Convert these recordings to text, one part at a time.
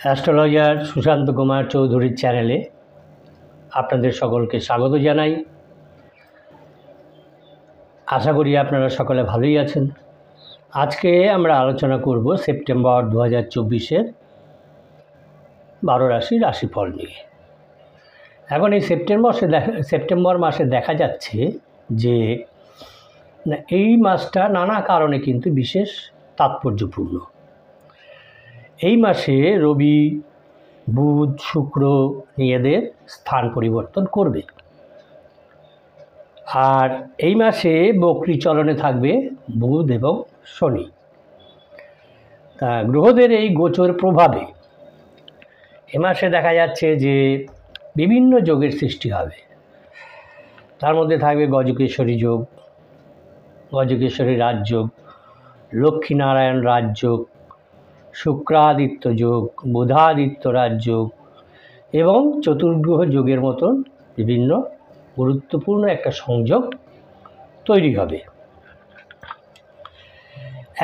Astrologer Sushant Kumar চৌধুরীর চ্যানেলে আপনাদের সকলকে স্বাগত জানাই। আশা করি আপনারা সকলে ভালোই আছেন। আজকে আমরা আলোচনা করব সেপ্টেম্বর 2024-এর 12 রাশির রাশিফল নিয়ে। এখন এই সেপ্টেম্বর মাসে দেখা যাচ্ছে যে এই মাসটা নানা কারণে কিন্তু বিশেষ তাৎপর্যপূর্ণ। এই মাসে রবি, বুধ, শুক্র নিজেদের স্থান পরিবর্তন করবে, আর এই মাসে বক্রী চলনে থাকবে বুধ এবং শনি। তা গ্রহদের এই গোচর প্রভাবে এ মাসে দেখা যাচ্ছে যে বিভিন্ন যোগের সৃষ্টি হবে। তার মধ্যে থাকবে গজকেশ্বরী যোগ, গজকেশ্বরী রাজযোগ, লক্ষ্মীনারায়ণ রাজযোগ, শুক্রাদিত্য যোগ, বুধাদিত্য রাজযোগ এবং চতুর্গ্রহ যোগের মতন বিভিন্ন গুরুত্বপূর্ণ একটা সংযোগ তৈরি হবে।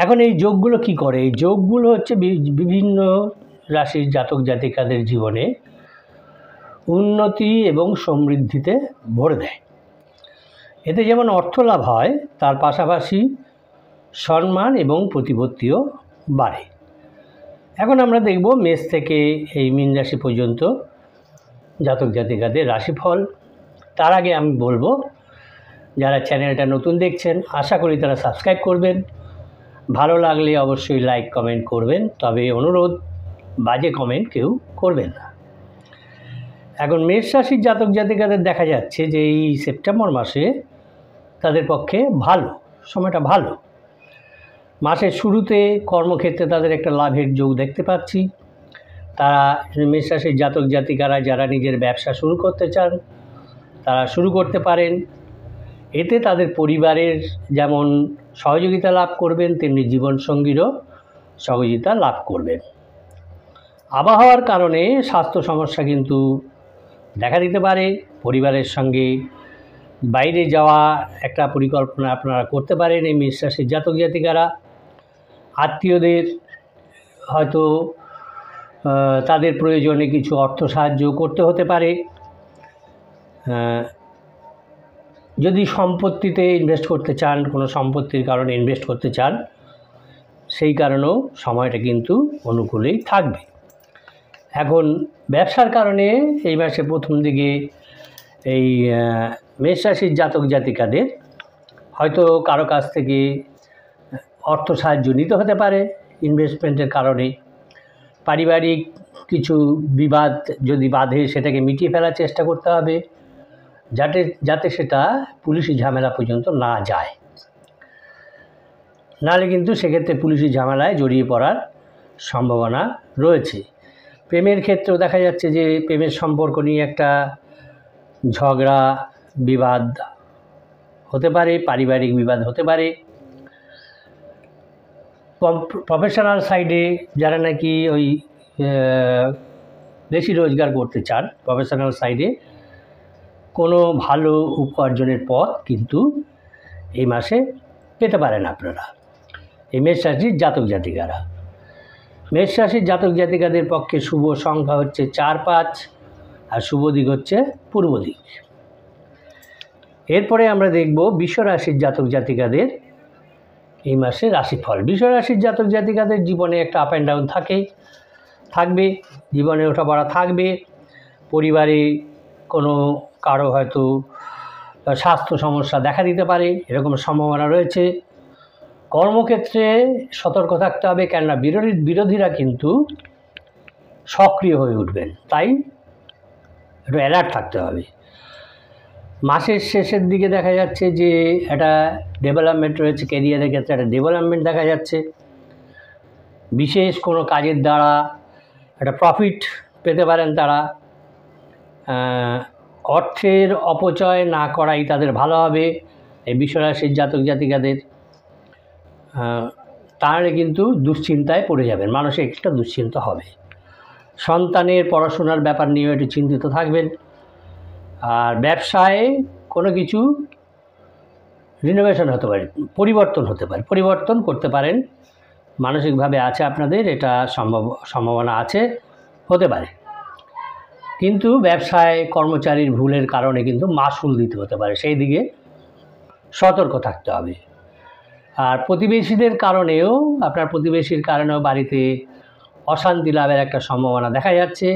এখন এই যোগগুলো কি করে? এই যোগগুলো হচ্ছে বিভিন্ন রাশির জাতক জাতিকাদের জীবনে উন্নতি এবং সমৃদ্ধিতে ভরে দেয়। এতে যেমন অর্থ লাভ হয়, তার পাশাপাশি সম্মান এবং প্রতিপত্তিও বাড়ে। এখন আমরা দেখব মেষ থেকে এই মীন রাশি পর্যন্ত জাতক জাতিকাদের রাশিফল। তার আগে আমি বলবো, যারা চ্যানেলটা নতুন দেখছেন আশা করি তারা সাবস্ক্রাইব করবেন। ভালো লাগলে অবশ্যই লাইক কমেন্ট করবেন, তবে অনুরোধ বাজে কমেন্ট কেউ করবেন না। এখন মেষ রাশির জাতক জাতিকাদের দেখা যাচ্ছে যে এই সেপ্টেম্বর মাসে তাদের পক্ষে ভালো, সময়টা ভালো। মাসের শুরুতে কর্মক্ষেত্রে তাদের একটা লাভের যোগ দেখতে পাচ্ছি। তারা মেষ রাশির জাতক জাতিকারা যারা নিজের ব্যবসা শুরু করতে চান তারা শুরু করতে পারেন। এতে তাদের পরিবারের যেমন সহযোগিতা লাভ করবেন, তেমনি জীবনসঙ্গীরও সহযোগিতা লাভ করবেন। আবহাওয়ার কারণে স্বাস্থ্য সমস্যা কিন্তু দেখা দিতে পারে। পরিবারের সঙ্গে বাইরে যাওয়া একটা পরিকল্পনা আপনারা করতে পারেন এই মেষ রাশির জাতক জাতিকারা। আত্মীয়দের হয়তো তাদের প্রয়োজনে কিছু অর্থ সাহায্য করতে হতে পারে। যদি সম্পত্তিতে ইনভেস্ট করতে চান, কোনো সম্পত্তির কারণে ইনভেস্ট করতে চান, সেই কারণেও সময়টা কিন্তু অনুকূলেই থাকবে। এখন ব্যবসার কারণে এই মাসে প্রথম দিকে এই মেষ রাশির জাতক জাতিকাদের হয়তো কারো কাছ থেকে অর্থ সাহায্য নিতে হতে পারে ইনভেস্টমেন্টের কারণে। পারিবারিক কিছু বিবাদ যদি বাধে সেটাকে মিটিয়ে ফেলার চেষ্টা করতে হবে, যাতে সেটা পুলিশি ঝামেলা পর্যন্ত না যায়। নাহলে কিন্তু সেক্ষেত্রে পুলিশি ঝামেলায় জড়িয়ে পড়ার সম্ভাবনা রয়েছে। প্রেমের ক্ষেত্রেও দেখা যাচ্ছে যে প্রেমের সম্পর্ক নিয়ে একটা ঝগড়া বিবাদ হতে পারে, পারিবারিক বিবাদ হতে পারে। প্রফেশনাল সাইডে যারা নাকি ওই বেশি রোজগার করতে চান, প্রফেশনাল সাইডে কোনো ভালো উপার্জনের পথ কিন্তু এই মাসে পেতে পারেন আপনারা এই মেষ রাশির জাতক জাতিকারা। মেষ রাশির জাতক জাতিকাদের পক্ষে শুভ সংখ্যা হচ্ছে 4-5 আর শুভ দিক হচ্ছে পূর্ব দিক। এরপরে আমরা দেখব বৃষ রাশির জাতক জাতিকাদের এই মাসে রাশিফল। বৃষ রাশির জাতক জাতিকাদের জীবনে একটা আপ অ্যান্ড ডাউন থাকবে, জীবনে ওঠাপড়া থাকবে। পরিবারে কোনো কারো হয়তো স্বাস্থ্য সমস্যা দেখা দিতে পারে, এরকম সম্ভাবনা রয়েছে। কর্মক্ষেত্রে সতর্ক থাকতে হবে, কেননা বিরোধীরা কিন্তু সক্রিয় হয়ে উঠবেন, তাই একটু অ্যালার্ট থাকতে হবে। মাসের শেষের দিকে দেখা যাচ্ছে যে একটা ডেভেলপমেন্ট রয়েছে, ক্যারিয়ারের ক্ষেত্রে একটা ডেভেলপমেন্ট দেখা যাচ্ছে। বিশেষ কোনো কাজের দ্বারা একটা প্রফিট পেতে পারেন তারা। অর্থের অপচয় না করাই তাদের ভালো হবে এই বৃষ রাশির জাতক জাতিকাদের। তাহলে কিন্তু দুশ্চিন্তায় পড়ে যাবেন, মানসিক একটা দুশ্চিন্তা হবে। সন্তানের পড়াশোনার ব্যাপার নিয়েও একটু চিন্তিত থাকবেন। আর ব্যবসায় কোনো কিছু রিনোভেশন হতে পারে, পরিবর্তন করতে পারেন। মানসিকভাবে আছে আপনাদের, এটা সম্ভাবনা আছে। হতে পারে, কিন্তু ব্যবসায় কর্মচারীর ভুলের কারণে কিন্তু মাশুল দিতে হতে পারে, সেই দিকে সতর্ক থাকতে হবে। আর প্রতিবেশীদের কারণেও, আপনার প্রতিবেশীর কারণেও বাড়িতে অশান্তি লাভের একটা সম্ভাবনা দেখা যাচ্ছে।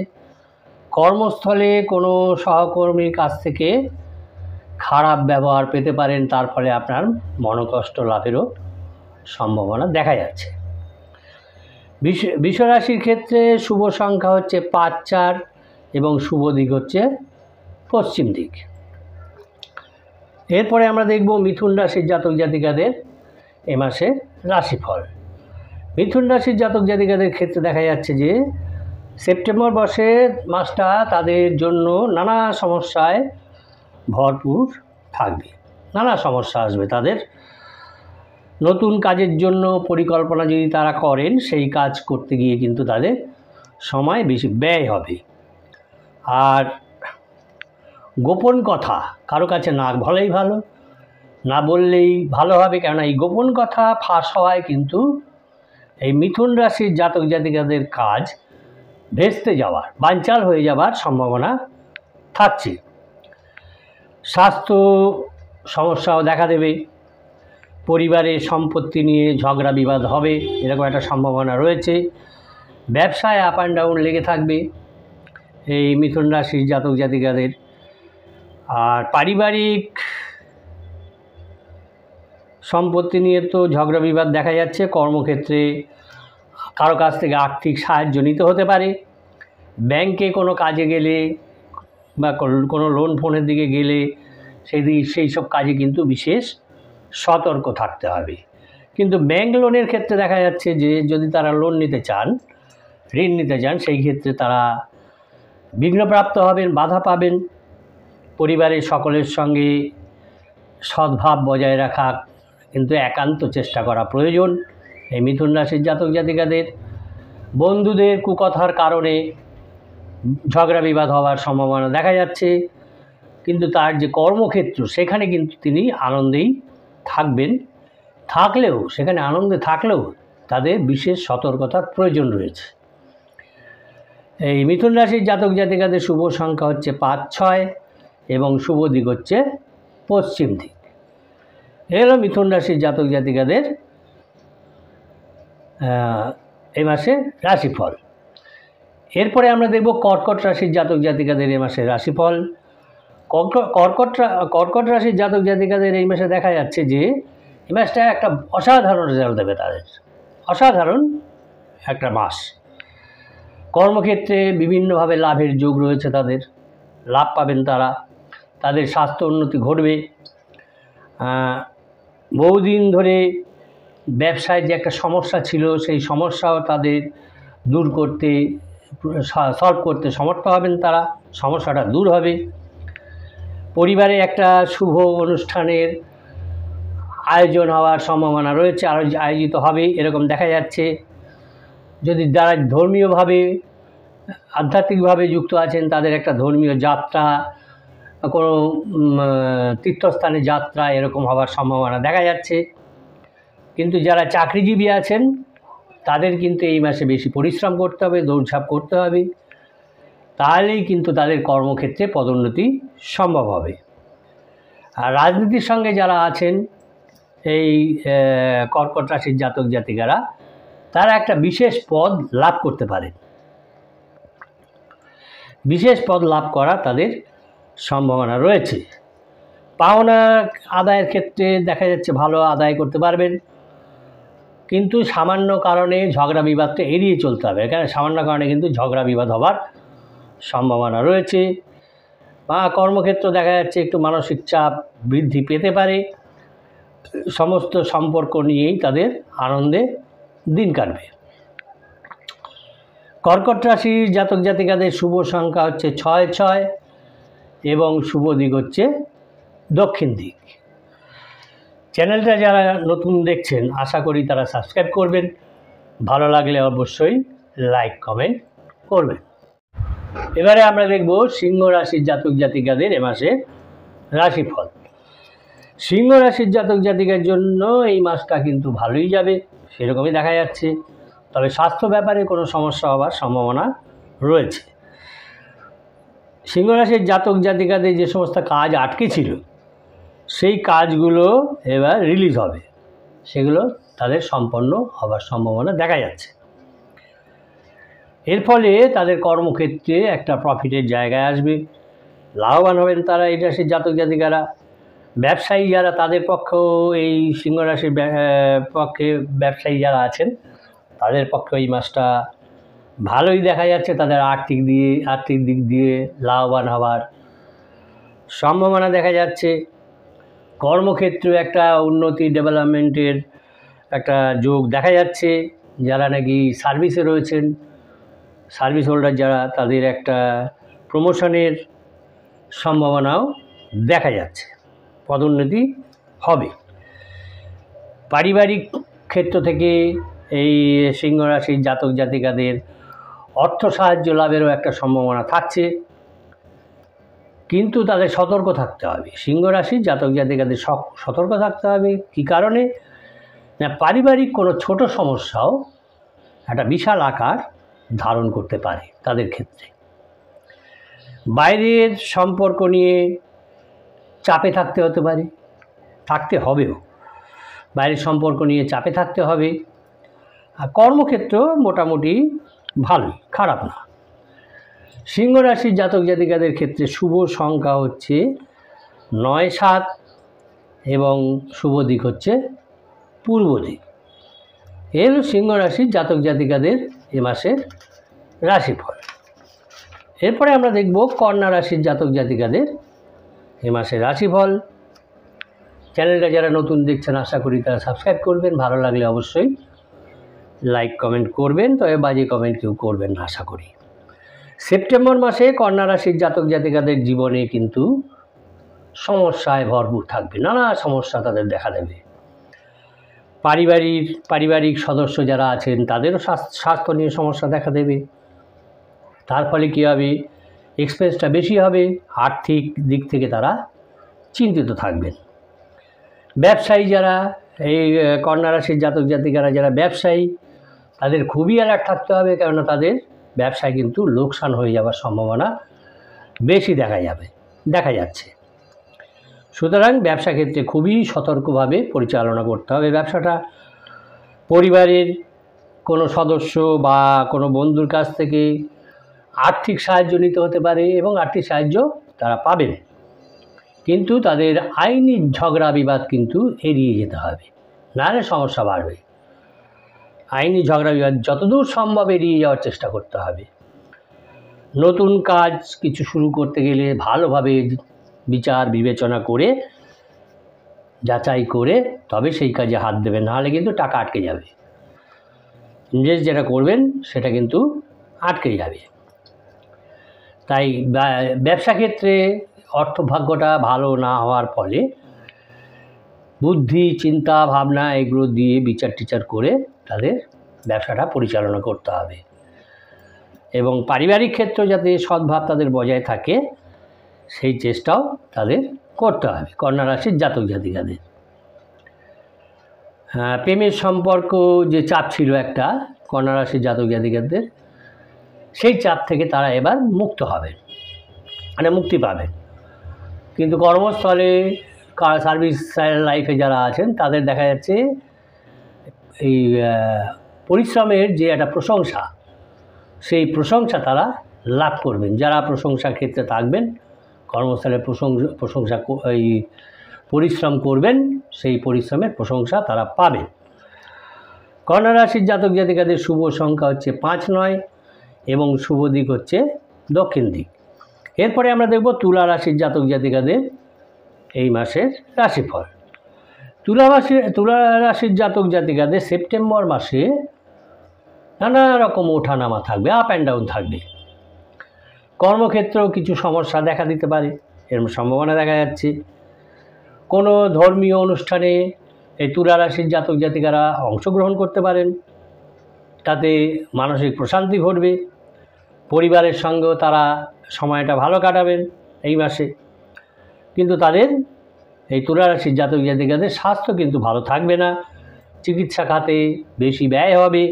কর্মস্থলে কোনো সহকর্মীর কাছ থেকে খারাপ ব্যবহার পেতে পারেন, তার ফলে আপনার মনোকষ্ট লাভেরও সম্ভাবনা দেখা যাচ্ছে। বিশ্বরাশির ক্ষেত্রে শুভ সংখ্যা হচ্ছে 5, 4 এবং শুভ দিক হচ্ছে পশ্চিম দিক। এরপরে আমরা দেখব মিথুন রাশির জাতক জাতিকাদের এ মাসে রাশিফল। মিথুন রাশির জাতক জাতিকাদের ক্ষেত্রে দেখা যাচ্ছে যে সেপ্টেম্বর মাসটা তাদের জন্য নানা সমস্যায় ভরপুর থাকবে, নানা সমস্যা আসবে তাদের। নতুন কাজের জন্য পরিকল্পনা যদি তারা করেন, সেই কাজ করতে গিয়ে কিন্তু তাদের সময় বেশি ব্যয় হবে। আর গোপন কথা কারো কাছে না বলাই ভালো, না বললেই ভালো হবে, কেননা এই গোপন কথা ফাঁস হওয়ায় কিন্তু এই মিথুন রাশির জাতক জাতিকাদের কাজ ভেস্তে যাওয়ার, বানচাল হয়ে যাওয়ার সম্ভাবনা থাকছে। স্বাস্থ্য সমস্যাও দেখা দেবে, পরিবারের সম্পত্তি নিয়ে ঝগড়া বিবাদ হবে, এরকম একটা সম্ভাবনা রয়েছে। ব্যবসায় আপ অ্যান্ড ডাউন লেগে থাকবে এই মিথুন রাশির জাতক জাতিকাদের। আর পারিবারিক সম্পত্তি নিয়ে তো ঝগড়া বিবাদ দেখা যাচ্ছে। কর্মক্ষেত্রে কারো কাছ থেকে আর্থিক সাহায্য নিতে হতে পারে। ব্যাংকে কোনো কাজে গেলে বা কোনো লোন ফোনের দিকে গেলে সেই সব কাজে কিন্তু বিশেষ সতর্ক থাকতে হবে। কিন্তু ব্যাংক লোনের ক্ষেত্রে দেখা যাচ্ছে যে যদি তারা লোন নিতে চান, ঋণ নিতে চান, সেই ক্ষেত্রে তারা বিঘ্নপ্রাপ্ত হবেন, বাধা পাবেন। পরিবারের সকলের সঙ্গে সদ্ভাব বজায় রাখা কিন্তু একান্ত চেষ্টা করা প্রয়োজন এই মিথুন রাশির জাতক জাতিকাদের। বন্ধুদের কুকথার কারণে ঝগড়া বিবাদ হওয়ার সম্ভাবনা দেখা যাচ্ছে, কিন্তু তার যে কর্মক্ষেত্র সেখানে কিন্তু তিনি আনন্দেই থাকবেন। সেখানে আনন্দে থাকলেও তাদের বিশেষ সতর্কতার প্রয়োজন রয়েছে। এই মিথুন রাশির জাতক জাতিকাদের শুভ সংখ্যা হচ্ছে 5, 6 এবং শুভ দিক হচ্ছে পশ্চিম দিক। এলো মিথুন রাশির জাতক জাতিকাদের এই মাসে রাশিফল। এরপরে আমরা দেখব কর্কট রাশির জাতক জাতিকাদের এই মাসে রাশিফল। কর্কট রাশির জাতক জাতিকাদের এই মাসে দেখা যাচ্ছে যে এই মাসটা একটা অসাধারণ রেজাল্ট দেবে তাদের, অসাধারণ একটা মাস। কর্মক্ষেত্রে বিভিন্নভাবে লাভের যোগ রয়েছে, তাদের লাভ পাবেন তারা, তাদের স্বাস্থ্য উন্নতি ঘটবে। বহুদিন ধরে ব্যবসায় যে একটা সমস্যা ছিল, সেই সমস্যাও তাদের দূর করতে, সলভ করতে সমর্থ হবেন তারা, সমস্যাটা দূর হবে। পরিবারে একটা শুভ অনুষ্ঠানের আয়োজন হওয়ার সম্ভাবনা রয়েছে, আয়োজিত হবে এরকম দেখা যাচ্ছে। যদি যারা ধর্মীয়ভাবে আধ্যাত্মিকভাবে যুক্ত আছেন, তাদের একটা ধর্মীয় যাত্রা, কোনো তীর্থস্থানে যাত্রা এরকম হওয়ার সম্ভাবনা দেখা যাচ্ছে। কিন্তু যারা চাকরিজীবী আছেন তাদের কিন্তু এই মাসে বেশি পরিশ্রম করতে হবে, দৌড়ঝাঁপ করতে হবে, তাহলেই কিন্তু তাদের কর্মক্ষেত্রে পদোন্নতি সম্ভব হবে। আর রাজনীতির সঙ্গে যারা আছেন এই কর্কট রাশির জাতক জাতিকারা, তারা একটা বিশেষ পদ লাভ করতে পারেন। বিশেষ পদ লাভ করা তাদের সম্ভাবনা রয়েছে। পাওনা আদায়ের ক্ষেত্রে দেখা যাচ্ছে ভালো আদায় করতে পারবেন, কিন্তু সামান্য কারণে ঝগড়া বিবাদটা এড়িয়ে চলতে হবে। এখানে সামান্য কারণে কিন্তু ঝগড়া বিবাদ হবার সম্ভাবনা রয়েছে। বা কর্মক্ষেত্র দেখা যাচ্ছে একটু মানসিক চাপ বৃদ্ধি পেতে পারে। সমস্ত সম্পর্ক নিয়েই তাদের আনন্দে দিন কাটবে। কর্কট রাশির জাতক জাতিকাদের শুভ সংখ্যা হচ্ছে 6, 6 এবং শুভ দিক হচ্ছে দক্ষিণ দিক। চ্যানেলটা যারা নতুন দেখছেন আশা করি তারা সাবস্ক্রাইব করবেন, ভালো লাগলে অবশ্যই লাইক কমেন্ট করবেন। এবারে আমরা দেখব সিংহ রাশির জাতক জাতিকাদের এ মাসে রাশিফল। সিংহ রাশির জাতক জাতিকার জন্য এই মাসটা কিন্তু ভালোই যাবে, সেরকমই দেখা যাচ্ছে। তবে স্বাস্থ্য ব্যাপারে কোনো সমস্যা হওয়ার সম্ভাবনা রয়েছে। সিংহ রাশির জাতক জাতিকাদের যে সমস্ত কাজ আটকে ছিল সেই কাজগুলো এবার রিলিজ হবে, সেগুলো তাদের সম্পন্ন হবার সম্ভাবনা দেখা যাচ্ছে। এর ফলে তাদের কর্মক্ষেত্রে একটা প্রফিটের জায়গায় আসবে, লাভবান হবেন তারা এই রাশির জাতক জাতিকারা। ব্যবসায়ী যারা, তাদের পক্ষেও এই সিংহ রাশির পক্ষে ব্যবসায়ী যারা আছেন তাদের পক্ষে এই মাসটা ভালোই দেখা যাচ্ছে। তাদের আর্থিক দিক দিয়ে লাভবান হওয়ার সম্ভাবনা দেখা যাচ্ছে। কর্মক্ষেত্রে একটা উন্নতি, ডেভেলপমেন্টের একটা যোগ দেখা যাচ্ছে। যারা নাকি সার্ভিসে রয়েছেন, সার্ভিস হোল্ডার যারা, তাদের একটা প্রমোশনের সম্ভাবনাও দেখা যাচ্ছে, পদোন্নতি হবে। পারিবারিক ক্ষেত্র থেকে এই সিংহ রাশির জাতক জাতিকাদের অর্থ সাহায্য লাভেরও একটা সম্ভাবনা থাকছে, কিন্তু তাদের সতর্ক থাকতে হবে। সিংহ রাশির জাতক জাতিকাদের সতর্ক থাকতে হবে। কী কারণে? না, পারিবারিক কোনো ছোট সমস্যাও একটা বিশাল আকার ধারণ করতে পারে তাদের ক্ষেত্রে। বাইরের সম্পর্ক নিয়ে চাপে থাকতে হতে পারে, থাকতে হবেও। বাইরের সম্পর্ক নিয়ে চাপে থাকতে হবে। আর কর্মক্ষেত্র মোটামুটি ভালোই, খারাপ না। সিংহ রাশির জাতক জাতিকাদের ক্ষেত্রে শুভ সংখ্যা হচ্ছে 9, 7 এবং শুভ দিক হচ্ছে পূর্ব দিক। এর সিংহ রাশির জাতক জাতিকাদের এ মাসের রাশিফল। এরপরে আমরা দেখব কন্যা রাশির জাতক জাতিকাদের এ মাসের রাশিফল। চ্যানেলটা যারা নতুন দেখছেন আশা করি তারা সাবস্ক্রাইব করবেন, ভালো লাগলে অবশ্যই লাইক কমেন্ট করবেন, তবে বাজে কমেন্ট কেউ করবেন না আশা করি। সেপ্টেম্বর মাসে কন্যা রাশির জাতক জাতিকাদের জীবনে কিন্তু সমস্যায় ভরপুর থাকবে, নানা সমস্যা তাদের দেখা দেবে। পারিবারিক সদস্য যারা আছেন তাদেরও স্বাস্থ্য নিয়ে সমস্যা দেখা দেবে। তার ফলে কী হবে? এক্সপেন্সটা বেশি হবে, আর্থিক দিক থেকে তারা চিন্তিত থাকবেন। ব্যবসায়ী যারা, এই কন্যা রাশির জাতক জাতিকারা যারা ব্যবসায়ী, তাদের খুবই অ্যালার্ট থাকতে হবে, কেননা তাদের ব্যবসায় কিন্তু লোকসান হয়ে যাওয়ার সম্ভাবনা বেশি দেখা যাচ্ছে। সুতরাং ব্যবসা ক্ষেত্রে খুবই সতর্কভাবে পরিচালনা করতে হবে ব্যবসাটা। পরিবারের কোনো সদস্য বা কোনো বন্ধুর কাছ থেকে আর্থিক সাহায্য নিতে হতে পারে এবং আর্থিক সাহায্য তারা পাবেন, কিন্তু তাদের আইনি ঝগড়া বিবাদ কিন্তু এড়িয়ে যেতে হবে, নাহলে সমস্যা বাড়বে। আইনি ঝগড়া বিবাদ যতদূর সম্ভব এড়িয়ে যাওয়ার চেষ্টা করতে হবে। নতুন কাজ কিছু শুরু করতে গেলে ভালোভাবে বিচার বিবেচনা করে, যাচাই করে তবে সেই কাজে হাত দেবেন, নাহলে কিন্তু টাকা আটকে যাবে। ইনভেস্ট যেটা করবেন সেটা কিন্তু আটকে যাবে। তাই ব্যবসা ক্ষেত্রে অর্থভাগ্যটা ভালো না হওয়ার ফলে বুদ্ধি, চিন্তা, ভাবনা এগুলো দিয়ে বিচার করে তাদের ব্যবসাটা পরিচালনা করতে হবে। এবং পারিবারিক ক্ষেত্র যাতে সদ্ভাব তাদের বজায় থাকে সেই চেষ্টাও তাদের করতে হবে কন্যা রাশির জাতক জাতিকাদের। প্রেমের সম্পর্ক যে চাপ ছিল একটা কন্যা রাশির জাতক জাতিকাদের, সেই চাপ থেকে তারা এবার মুক্ত হবেন, মানে মুক্তি পাবেন। কিন্তু কর্মস্থলে, সার্ভিস লাইফে যারা আছেন তাদের দেখা যাচ্ছে এই পরিশ্রমের যে একটা প্রশংসা, সেই প্রশংসা তারা লাভ করবেন। যারা প্রশংসা ক্ষেত্রে থাকবেন, কর্মস্থলে প্রশংসা এই পরিশ্রম করবেন, সেই পরিশ্রমের প্রশংসা তারা পাবেন। কন্যা রাশির জাতক জাতিকাদের শুভ সংখ্যা হচ্ছে 5, 9 এবং শুভ দিক হচ্ছে দক্ষিণ দিক। এরপরে আমরা দেখব তুলা রাশির জাতক জাতিকাদের এই মাসের রাশিফল। তুলা রাশির জাতক জাতিকাদের সেপ্টেম্বর মাসে নানা রকম ওঠানামা থাকবে, আপ অ্যান্ড ডাউন থাকবে। কর্মক্ষেত্রেও কিছু সমস্যা দেখা দিতে পারে, এর সম্ভাবনা দেখা যাচ্ছে। কোনো ধর্মীয় অনুষ্ঠানে এই তুলা রাশির জাতক জাতিকারা অংশগ্রহণ করতে পারেন, তাতে মানসিক প্রশান্তি ঘটবে। পরিবারের সঙ্গেও তারা সময়টা ভালো কাটাবেন এই মাসে। কিন্তু তাদের এই তুলা রাশির জাতক জাতিকাদের স্বাস্থ্য কিন্তু ভালো থাকবে না। চিকিৎসা খাতে বেশি ব্যয় হবে,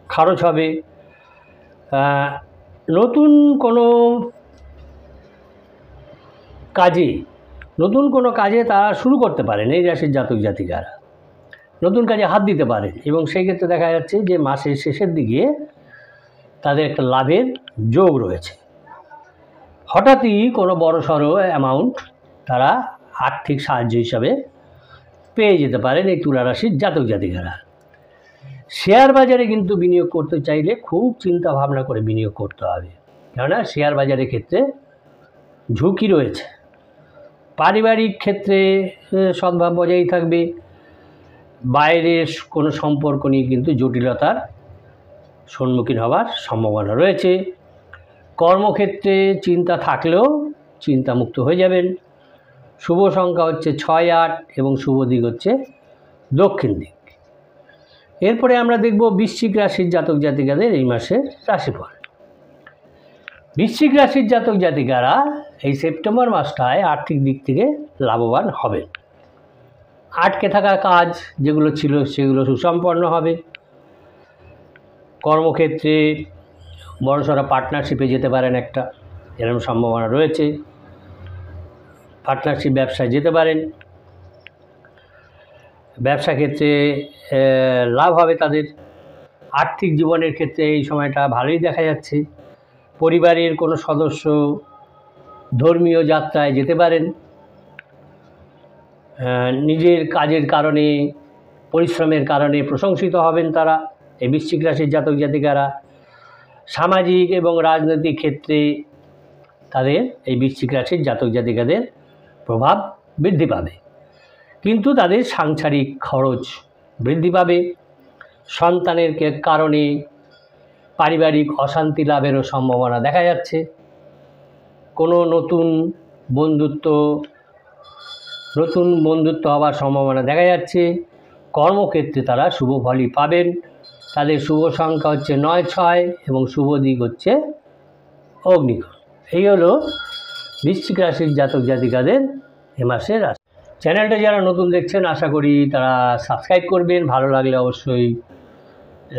খরচ হবে। নতুন কোনো কাজে তারা শুরু করতে পারেন এই রাশির জাতক জাতিকারা, নতুন কাজে হাত দিতে পারেন এবং সেই ক্ষেত্রে দেখা যাচ্ছে যে মাসের শেষের দিকে তাদের একটা লাভের যোগ রয়েছে। হঠাৎই কোনো বড়সড় অ্যামাউন্ট তারা আর্থিক সাহায্য হিসাবে পেয়ে যেতে পারেন এই তুলা রাশির জাতক জাতিকারা। শেয়ার বাজারে কিন্তু বিনিয়োগ করতে চাইলে খুব চিন্তা ভাবনা করে বিনিয়োগ করতে হবে, কেননা শেয়ার বাজারের ক্ষেত্রে ঝুঁকি রয়েছে। পারিবারিক ক্ষেত্রে সদ্ভাব বজায় থাকবে, বাইরের কোনো সম্পর্ক নিয়ে কিন্তু জটিলতার সম্মুখীন হওয়ার সম্ভাবনা রয়েছে। কর্মক্ষেত্রে চিন্তা থাকলেও চিন্তামুক্ত হয়ে যাবেন। শুভ সংখ্যা হচ্ছে 6, 8 এবং শুভ দিক হচ্ছে দক্ষিণ দিক। এরপরে আমরা দেখব বৃশ্চিক রাশির জাতক জাতিকাদের এই মাসের রাশিফল। বৃশ্চিক রাশির জাতক জাতিকারা এই সেপ্টেম্বর মাসটায় আর্থিক দিক থেকে লাভবান হবেন। আটকে থাকা কাজ যেগুলো ছিল সেগুলো সুসম্পন্ন হবে। কর্মক্ষেত্রে বড়সড় পার্টনারশিপে যেতে পারেন, একটা এরকম সম্ভাবনা রয়েছে। পার্টনারশিপ ব্যবসায় যেতে পারেন, ব্যবসা ক্ষেত্রে লাভ হবে তাদের। আর্থিক জীবনের ক্ষেত্রে এই সময়টা ভালোই দেখা যাচ্ছে। পরিবারের কোনো সদস্য ধর্মীয় যাত্রায় যেতে পারেন। নিজের কাজের কারণে, পরিশ্রমের কারণে প্রশংসিত হবেন তারা, এই বৃশ্চিক রাশির জাতক জাতিকারা। সামাজিক এবং রাজনৈতিক ক্ষেত্রে তাদের এই বৃশ্চিক রাশির জাতক জাতিকাদের প্রভাব বৃদ্ধি পাবে, কিন্তু তাদের সাংসারিক খরচ বৃদ্ধি পাবে। সন্তানের কারণে পারিবারিক অশান্তি লাভেরও সম্ভাবনা দেখা যাচ্ছে। কোনো নতুন বন্ধুত্ব হওয়ার সম্ভাবনা দেখা যাচ্ছে। কর্মক্ষেত্রে তারা শুভ ফলই পাবেন। তাদের শুভ সংখ্যা হচ্ছে 9, 6 এবং শুভ দিক হচ্ছে অগ্নিকোণ। এই হলো বৃশ্চিক রাশির জাতক জাতিকাদের এ মাসের রাশি। চ্যানেলটা যারা নতুন দেখছেন আশা করি তারা সাবস্ক্রাইব করবেন, ভালো লাগলে অবশ্যই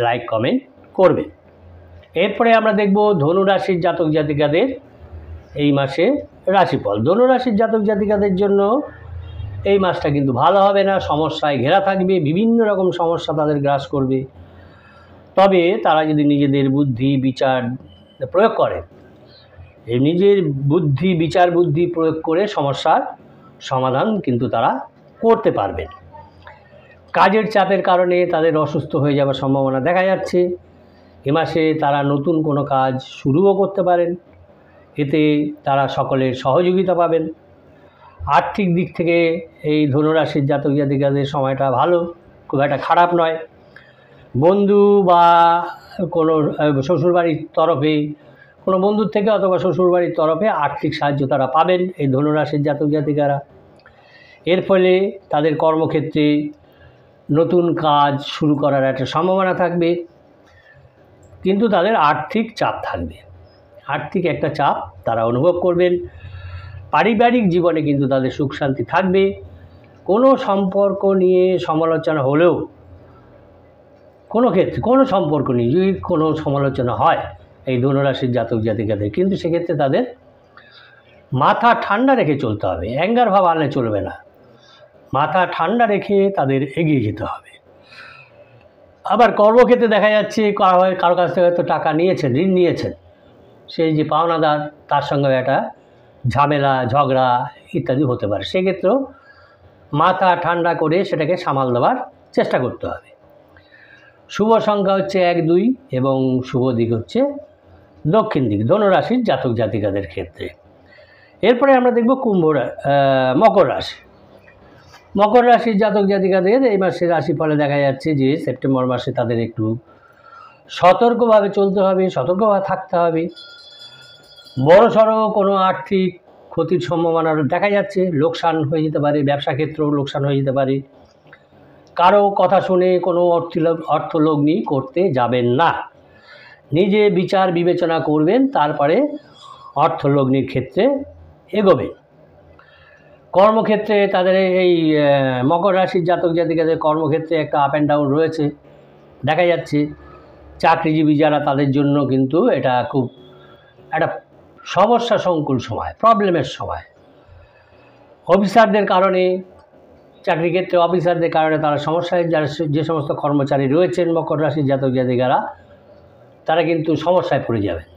লাইক কমেন্ট করবেন। এরপরে আমরা দেখব ধনু রাশির জাতক জাতিকাদের এই মাসে রাশিফল। ধনু রাশির জাতক জাতিকাদের জন্য এই মাসটা কিন্তু ভালো হবে না, সমস্যায় ঘেরা থাকবে। বিভিন্ন রকম সমস্যা তাদের গ্রাস করবে। তবে তারা যদি নিজেদের বুদ্ধি বিচার প্রয়োগ করেন, এই নিজের বিচার বুদ্ধি প্রয়োগ করে সমস্যার সমাধান কিন্তু তারা করতে পারবেন। কাজের চাপের কারণে তাদের অসুস্থ হয়ে যাওয়ার সম্ভাবনা দেখা যাচ্ছে। এ মাসে তারা নতুন কোনো কাজ শুরুও করতে পারেন, এতে তারা সকলের সহযোগিতা পাবেন। আর্থিক দিক থেকে এই ধনুরাশির জাতক জাতিকাদের সময়টা ভালো, খুব একটা খারাপ নয়। বন্ধু বা কোনো শ্বশুরবাড়ির তরফে, কোনো বন্ধুর থেকে অথবা শ্বশুরবাড়ির তরফে আর্থিক সাহায্য তারা পাবেন এই ধনুরাশির জাতক জাতিকারা। এর ফলে তাদের কর্মক্ষেত্রে নতুন কাজ শুরু করার একটা সম্ভাবনা থাকবে, কিন্তু তাদের আর্থিক চাপ থাকবে। আর্থিক একটা চাপ তারা অনুভব করবেন। পারিবারিক জীবনে কিন্তু তাদের সুখ শান্তি থাকবে। কোনো সম্পর্ক নিয়ে সমালোচনা হলেও, কোনো ক্ষেত্রে কোনো সম্পর্ক নিয়ে যদি কোনো সমালোচনা হয় এই ধনুরাশির জাতক জাতিকাদের, কিন্তু সেক্ষেত্রে তাদের মাথা ঠান্ডা রেখে চলতে হবে, অ্যাঙ্গার ভাব আনলে চলবে না। মাথা ঠান্ডা রেখে তাদের এগিয়ে যেতে হবে। আবার কর্মক্ষেত্রে দেখা যাচ্ছে কারো কাছ থেকে হয়তো টাকা নিয়েছেন, ঋণ নিয়েছেন, সেই যে পাওনাদার তার সঙ্গে একটা ঝামেলা ঝগড়া ইত্যাদি হতে পারে। সেক্ষেত্রেও মাথা ঠান্ডা করে সেটাকে সামাল দেওয়ার চেষ্টা করতে হবে। শুভ সংখ্যা হচ্ছে 1, 2 এবং শুভ দিক হচ্ছে দক্ষিণ দিক ধনুরাশির জাতক জাতিকাদের ক্ষেত্রে। এরপরে আমরা দেখব মকর রাশি। মকর রাশির জাতক জাতিকাদের এই মাসের রাশিফলে দেখা যাচ্ছে যে সেপ্টেম্বর মাসে তাদের একটু সতর্কভাবে চলতে হবে, সতর্কভাবে থাকতে হবে। বড়সড় কোনো আর্থিক ক্ষতির সম্ভাবনা দেখা যাচ্ছে, লোকসান হয়ে যেতে পারে, ব্যবসা ক্ষেত্রেও লোকসান হয়ে যেতে পারে। কারো কথা শুনে কোনো অর্থলগ্নি করতে যাবেন না, নিজে বিচার বিবেচনা করবেন, তারপরে অর্থলগ্নির ক্ষেত্রে এগোবেন। কর্মক্ষেত্রে তাদের এই মকর রাশির জাতক জাতিকাদের কর্মক্ষেত্রে একটা আপ অ্যান্ড ডাউন রয়েছে দেখা যাচ্ছে। চাকরিজীবী যারা তাদের জন্য কিন্তু এটা খুব একটা সমস্যা সংকুল সময়, প্রবলেমের সময়। অফিসারদের কারণে, চাকরি ক্ষেত্রে অফিসারদের কারণে তারা সমস্যায়, যারা যে সমস্ত কর্মচারী রয়েছেন মকর রাশির জাতক জাতিকারা, তারা কিন্তু সমস্যায় পড়ে যাবেন।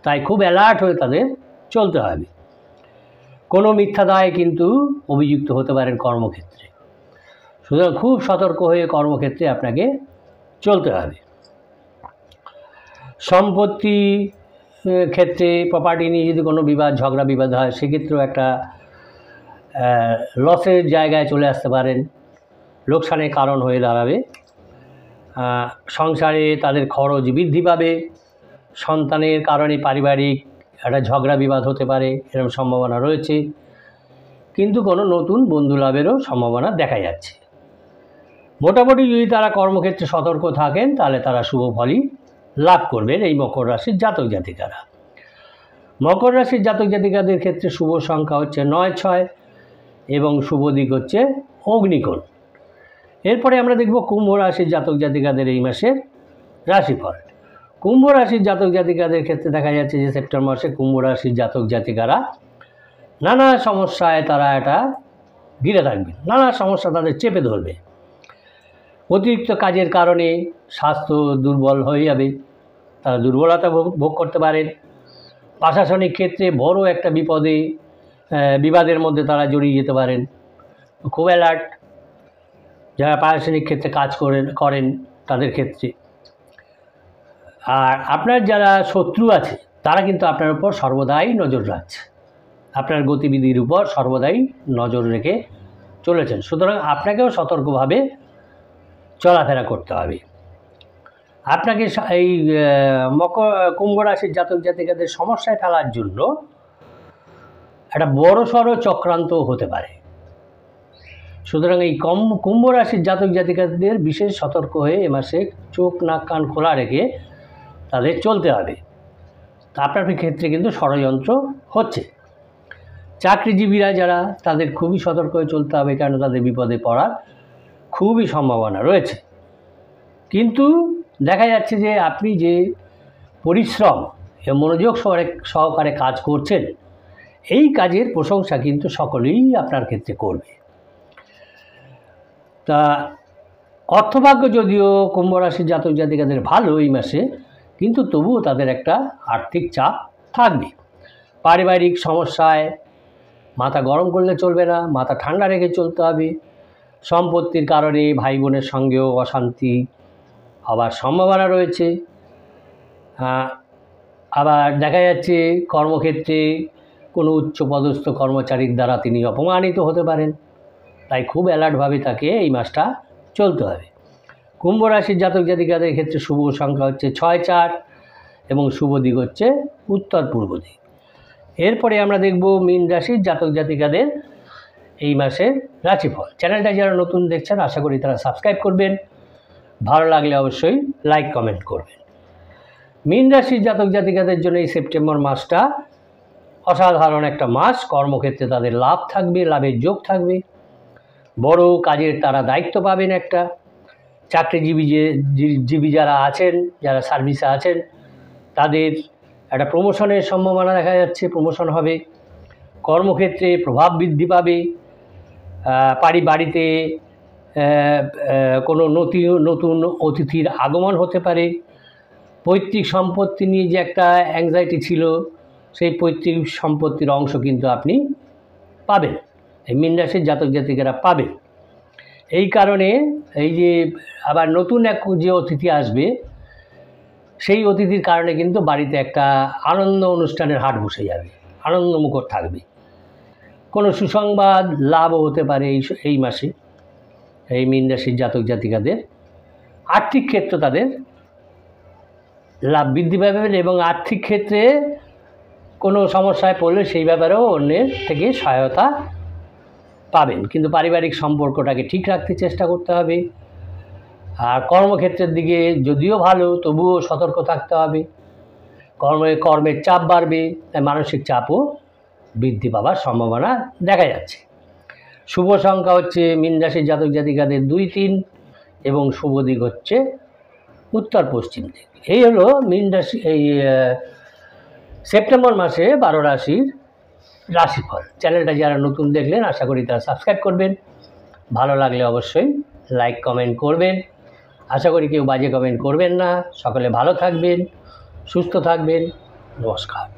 তাই খুব অ্যালার্ট হয়ে তাদের চলতে হবে। কোনো মিথ্যা দায়ে কিন্তু অভিযুক্ত হতে পারেন কর্মক্ষেত্রে, সুতরাং খুব সতর্ক হয়ে কর্মক্ষেত্রে আপনাকে চলতে হবে। সম্পত্তি ক্ষেত্রে প্রপার্টি নিয়ে যদি কোনো বিবাদ, ঝগড়া বিবাদ হয়, সেক্ষেত্রেও একটা লসের জায়গায় চলে আসতে পারেন, লোকসানের কারণ হয়ে দাঁড়াবে। সংসারে তাদের খরচ বৃদ্ধি পাবে, সন্তানের কারণে পারিবারিক একটা ঝগড়া বিবাদ হতে পারে, এরকম সম্ভাবনা রয়েছে। কিন্তু কোনো নতুন বন্ধু লাভেরও সম্ভাবনা দেখা যাচ্ছে। মোটামুটি যদি তারা কর্মক্ষেত্রে সতর্ক থাকেন, তাহলে তারা শুভ ফলই লাভ করবেন এই মকর রাশির জাতক জাতিকারা। মকর রাশির জাতক জাতিকাদের ক্ষেত্রে শুভ সংখ্যা হচ্ছে 9, 6 এবং শুভ দিক হচ্ছে অগ্নিকোণ। এরপরে আমরা দেখব কুম্ভ রাশির জাতক জাতিকাদের এই মাসের রাশিফল। কুম্ভ রাশির জাতক জাতিকাদের ক্ষেত্রে দেখা যাচ্ছে যে সেপ্টেম্বর মাসে কুম্ভ রাশির জাতক জাতিকারা নানা সমস্যায় তারা এটা ঘিরে থাকবে, নানা সমস্যা তাদের চেপে ধরবে। অতিরিক্ত কাজের কারণে স্বাস্থ্য দুর্বল হয়ে যাবে, তারা দুর্বলতা ভোগ করতে পারেন। প্রশাসনিক ক্ষেত্রে বড় একটা বিবাদের মধ্যে তারা জড়িয়ে যেতে পারেন। খুব অ্যালার্ট যারা প্রশাসনিক ক্ষেত্রে কাজ করেন তাদের ক্ষেত্রে। আর আপনার যারা শত্রু আছে তারা কিন্তু আপনার উপর সর্বদাই নজর রাখছে, আপনার গতিবিধির উপর সর্বদাই নজর রেখে চলেছেন। সুতরাং আপনাকেও সতর্কভাবে চলাফেরা করতে হবে। আপনাকে এই কুম্ভ রাশির জাতক জাতিকাদের সমস্যায় ফেলার জন্য একটা বড়সড় চক্রান্ত হতে পারে। সুতরাং এই কুম্ভ রাশির জাতক জাতিকাদের বিশেষ সতর্ক হয়ে এ মাসে চোখ নাক কান খোলা রেখে তাদের চলতে হবে। তা আপনার ক্ষেত্রে কিন্তু ষড়যন্ত্র হচ্ছে। চাকরিজীবীরা যারা, তাদের খুবই সতর্ক হয়ে চলতে হবে, কারণ তাদের বিপদে পড়ার খুবই সম্ভাবনা রয়েছে। কিন্তু দেখা যাচ্ছে যে আপনি যে পরিশ্রম এবং মনোযোগ সহকারে কাজ করছেন, এই কাজের প্রশংসা কিন্তু সকলেই আপনার ক্ষেত্রে করবে। তা অর্থভাগ্য যদিও কুম্ভ রাশির জাতক জাতিকাদের ভালো এই মাসে, কিন্তু তবুও তাদের একটা আর্থিক চাপ থাকবে। পারিবারিক সমস্যায় মাথা গরম করলে চলবে না, মাথা ঠান্ডা রেখে চলতে হবে। সম্পত্তির কারণে ভাই বোনের সঙ্গেও অশান্তি হওয়ার সম্ভাবনা রয়েছে। আবার দেখা যাচ্ছে কর্মক্ষেত্রে কোনো উচ্চপদস্থ কর্মচারীর দ্বারা তিনি অপমানিত হতে পারেন। তাই খুব অ্যালার্টভাবে তাকে এই মাসটা চলতে হবে। কুম্ভ রাশির জাতক জাতিকাদের ক্ষেত্রে শুভ সংখ্যা হচ্ছে 6, 4 এবং শুভ দিক হচ্ছে উত্তর পূর্ব দিক। এরপরে আমরা দেখব মীন রাশির জাতক জাতিকাদের এই মাসের রাশিফল। চ্যানেলটা যারা নতুন দেখছেন আশা করি তারা সাবস্ক্রাইব করবেন, ভালো লাগলে অবশ্যই লাইক কমেন্ট করবেন। মীন রাশির জাতক জাতিকাদের জন্য এই সেপ্টেম্বর মাসটা অসাধারণ একটা মাস। কর্মক্ষেত্রে তাদের লাভ থাকবে, লাভের যোগ থাকবে, বড় কাজের তারা দায়িত্ব পাবেন একটা। চাকরিজীবী যারা আছেন, যারা সার্ভিসে আছেন, তাদের একটা প্রমোশনের সম্ভাবনা দেখা যাচ্ছে, প্রমোশন হবে। কর্মক্ষেত্রে প্রভাব বৃদ্ধি পাবে। বাড়িতে কোনো নতুন অতিথির আগমন হতে পারে। পৈতৃক সম্পত্তি নিয়ে যে একটা অ্যাংজাইটি ছিল, সেই পৈতৃক সম্পত্তির অংশ কিন্তু আপনি পাবেন, এই মীন রাশির জাতক জাতিকারা পাবেন। এই কারণে এই যে আবার নতুন এক যে অতিথি আসবে, সেই অতিথির কারণে কিন্তু বাড়িতে একটা আনন্দ অনুষ্ঠানের হাট বসে যাবে, আনন্দমুখর থাকবে। কোনো সুসংবাদ লাভও হতে পারে এই মাসে এই মীন রাশির জাতক জাতিকাদের। আর্থিক ক্ষেত্রে তাদের লাভ বৃদ্ধি পাবে এবং আর্থিক ক্ষেত্রে কোনো সমস্যায় পড়লে সেই ব্যাপারেও অন্যের থেকে সহায়তা পাবেন। কিন্তু পারিবারিক সম্পর্কটাকে ঠিক রাখতে চেষ্টা করতে হবে। আর কর্মক্ষেত্রের দিকে যদিও ভালো, তবুও সতর্ক থাকতে হবে। কর্মের চাপ বাড়বে, তাই মানসিক চাপও বৃদ্ধি পাওয়ার সম্ভাবনা দেখা যাচ্ছে। শুভ সংখ্যা হচ্ছে মীন রাশির জাতক জাতিকাদের 2, 3 এবং শুভ দিক হচ্ছে উত্তর পশ্চিম দিক। এই হলো মীন রাশি এই সেপ্টেম্বর মাসে 12 রাশির রাশিফল। চ্যানেলটা যারা নতুন দেখলেন আশা করি তারা সাবস্ক্রাইব করবেন। ভালো লাগলে অবশ্যই লাইক কমেন্ট করবেন। আশা করি কেউ বাজে কমেন্ট করবেন না। সকলে ভালো থাকবেন, সুস্থ থাকবেন। নমস্কার।